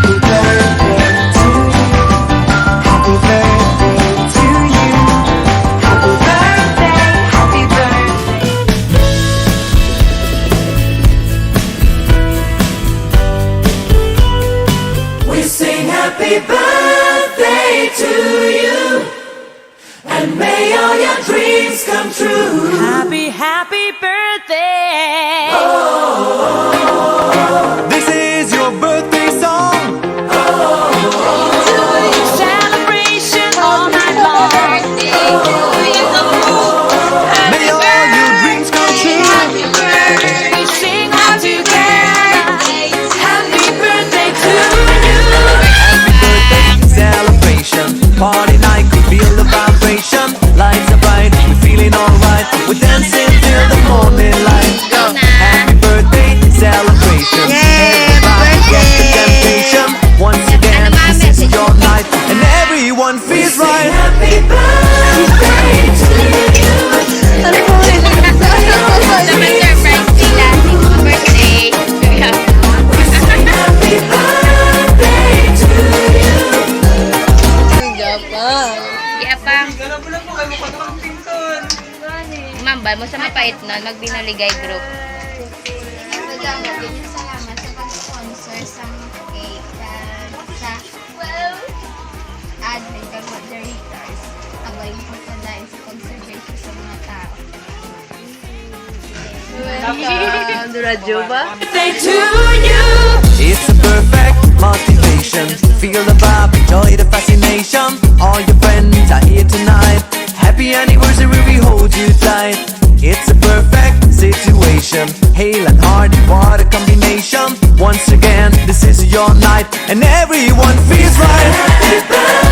Happy birthday to you. Happy birthday to you. Happy birthday, happy birthday. We sing happy birthday to you, and may all your dreams come true. Happy, happy birthday! This is your birthday song. Celebration all night long. May all your dreams come true. We sing all together. Happy birthday to you. Happy birthday celebration. Party night, we feel the vibration. Lights are bright, we're feeling alright. We're dancing till the morning light. Happy birthday celebration. Everybody get the temptation. Once again, this is your night, and everyone feels right. Happy birthday to you. Happy birthday to you. Apang. Mambal mo sa mapait nun, magbinaligay group. Salamat sa pag-sponsor sa cake sa admin kag moderators. Abay mo sa dahil sa pag-servisyo sa mga tao. Birthday to you. It's a perfect motivation. Feel the vibe, enjoy the fascination. All your friends are here tonight. Happy anniversary, we hold you tight. It's a perfect situation. Hale and hearty, what a combination. Once again, this is your night, and everyone feels right. Happy birthday.